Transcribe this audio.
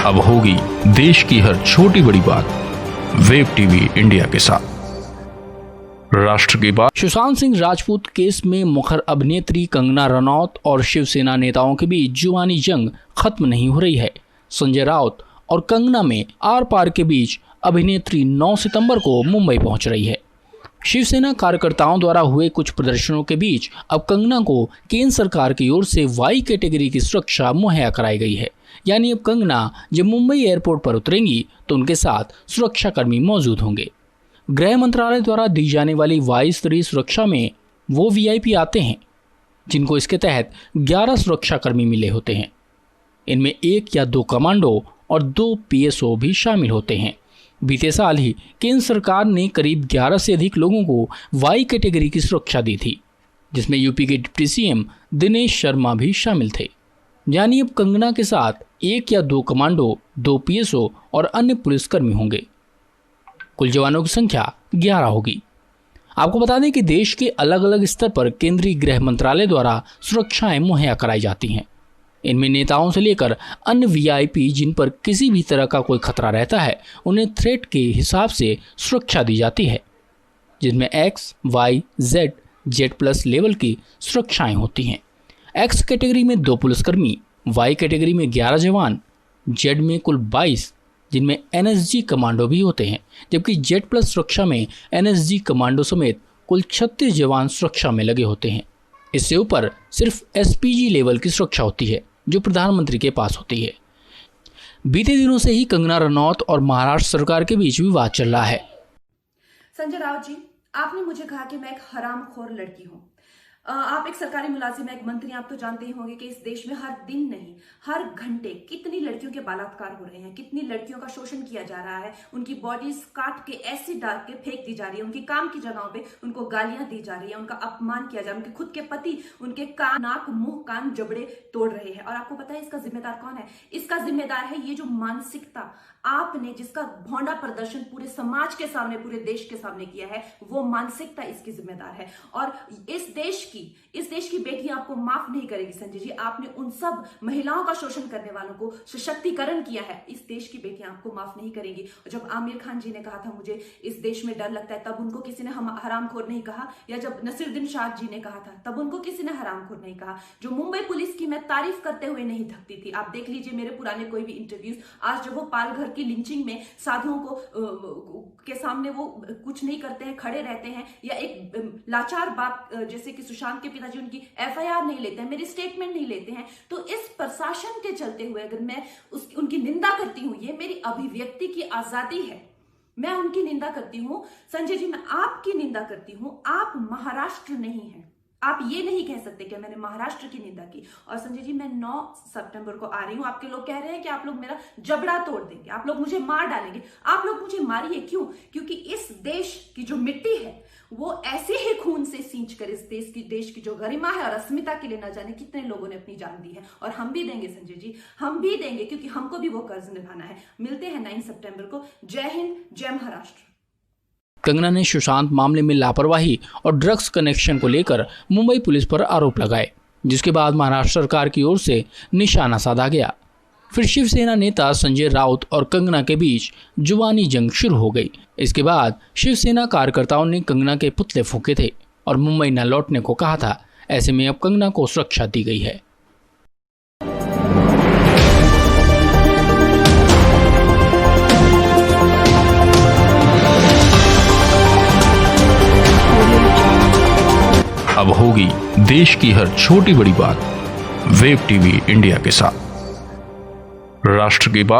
अब होगी देश की हर छोटी बड़ी बात वेब टीवी इंडिया के साथ। राष्ट्र की बात। सुशांत सिंह राजपूत केस में मुखर अभिनेत्री कंगना रनौत और शिवसेना नेताओं के बीच जुबानी जंग खत्म नहीं हो रही है। संजय राउत और कंगना में आर पार के बीच अभिनेत्री 9 सितंबर को मुंबई पहुंच रही है। शिवसेना कार्यकर्ताओं द्वारा हुए कुछ प्रदर्शनों के बीच अब कंगना को केंद्र सरकार की ओर से वाई कैटेगरी की सुरक्षा मुहैया कराई गई है। यानी अब कंगना जब मुंबई एयरपोर्ट पर उतरेंगी तो उनके साथ सुरक्षाकर्मी मौजूद होंगे। गृह मंत्रालय द्वारा दी जाने वाली वाई स्तरीय सुरक्षा में वो वीआईपी आते हैं जिनको इसके तहत 11 सुरक्षाकर्मी मिले होते हैं। इनमें 1 या 2 कमांडो और 2 पीएसओ भी शामिल होते हैं। बीते साल ही केंद्र सरकार ने करीब 11 से अधिक लोगों को वाई कैटेगरी की सुरक्षा दी थी, जिसमें यूपी के डिप्टी सीएम दिनेश शर्मा भी शामिल थे। यानी अब कंगना के साथ 1 या 2 कमांडो, 2 पीएसओ और अन्य पुलिसकर्मी होंगे। कुल जवानों की संख्या 11 होगी। आपको बता दें कि देश के अलग अलग स्तर पर केंद्रीय गृह मंत्रालय द्वारा सुरक्षाएं मुहैया कराई जाती हैं। इनमें नेताओं से लेकर अन्य वीआईपी जिन पर किसी भी तरह का कोई खतरा रहता है उन्हें थ्रेट के हिसाब से सुरक्षा दी जाती है, जिसमें X, Y, Z plus level की सुरक्षाएं होती हैं। एक्स कैटेगरी में 2 पुलिसकर्मी, वाई कैटेगरी में 11 जवान, जेड में कुल 22 जिनमें एनएसजी कमांडो भी होते हैं, जबकि जेड प्लस सुरक्षा में एनएसजी कमांडो समेत कुल 36 जवान सुरक्षा में लगे होते हैं। इससे ऊपर सिर्फ एसपीजी लेवल की सुरक्षा होती है जो प्रधानमंत्री के पास होती है। बीते दिनों से ही कंगना रनौत और महाराष्ट्र सरकार के बीच विवाद चल रहा है। संजय राउत जी, आपने मुझे कहा कि मैं एक हरामखोर लड़की हूं। आप एक सरकारी मुलाजिम हैं, एक मंत्री, आप तो जानते ही होंगे कि इस देश में हर दिन नहीं हर घंटे कितनी लड़कियों के बलात्कार हो रहे हैं, कितनी लड़कियों का शोषण किया जा रहा है, उनकी बॉडीज काट के एसिड डाल के फेंक दी जा रही है, उनकी काम की जगहों पे उनको गालियां दी जा रही है, उनका अपमान किया जा रहा है, उनके खुद के पति उनके कान, नाक, मुंह, कान, जबड़े तोड़ रहे हैं। और आपको पता है इसका जिम्मेदार कौन है? इसका जिम्मेदार है ये जो मानसिकता आपने, जिसका भौंडा प्रदर्शन पूरे समाज के सामने, पूरे देश के सामने किया है, वो मानसिकता इसकी जिम्मेदार है। और इस देश की बेटियां आपको माफ नहीं करेगी संजय जी। आपने उन सब महिलाओं का शोषण करने वालों को सशक्तिकरण किया है, इस देश की बेटियां आपको माफ नहीं करेंगी। और जब आमिर खान जी ने कहा था मुझे इस देश में डर लगता है, तब उनको किसी ने हरामखोर नहीं कहा, या जब नसीरुद्दीन शाह जी ने कहा था तब उनको किसी ने हरामखोर नहीं कहा। जो मुंबई पुलिस की मैं तारीफ करते हुए नहीं थकती थी, आप देख लीजिए मेरे पुराने कोई भी इंटरव्यूज, आज जब वो पालघर की लिंचिंग में साधुओं को के सामने वो कुछ नहीं करते हैं, खड़े रहते हैं, या एक लाचार बात जैसे कि सुशांत के पिताजी उनकी एफआईआर नहीं लेते हैं, मेरी स्टेटमेंट नहीं लेते हैं, तो इस प्रशासन के चलते हुए अगर मैं उनकी निंदा करती हूं, ये मेरी अभिव्यक्ति की आजादी है, मैं उनकी निंदा करती हूं। संजय जी, मैं आपकी निंदा करती हूं, आप महाराष्ट्र नहीं हैं। आप ये नहीं कह सकते कि मैंने महाराष्ट्र की निंदा की। और संजय जी, मैं 9 सितंबर को आ रही हूं। आपके लोग कह रहे हैं कि आप लोग मेरा जबड़ा तोड़ देंगे, आप लोग मुझे मार डालेंगे। आप लोग मुझे मारिए, क्यों? क्योंकि इस देश की जो मिट्टी है वो ऐसे ही खून से सींच कर इस देश की जो गरिमा है और अस्मिता के लिए न जाने कितने लोगों ने अपनी जान दी है। और हम भी देंगे संजय जी, हम भी देंगे, क्योंकि हमको भी वो कर्ज निभाना है। मिलते हैं 9 सितंबर को। जय हिंद, जय महाराष्ट्र। कंगना ने सुशांत मामले में लापरवाही और ड्रग्स कनेक्शन को लेकर मुंबई पुलिस पर आरोप लगाए, जिसके बाद महाराष्ट्र सरकार की ओर से निशाना साधा गया। फिर शिवसेना नेता संजय राउत और कंगना के बीच जुबानी जंग शुरू हो गई। इसके बाद शिवसेना कार्यकर्ताओं ने कंगना के पुतले फूंके थे और मुंबई न लौटने को कहा था। ऐसे में अब कंगना को सुरक्षा दी गई है। अब होगी देश की हर छोटी बड़ी बात वेब टीवी इंडिया के साथ। राष्ट्र की बात।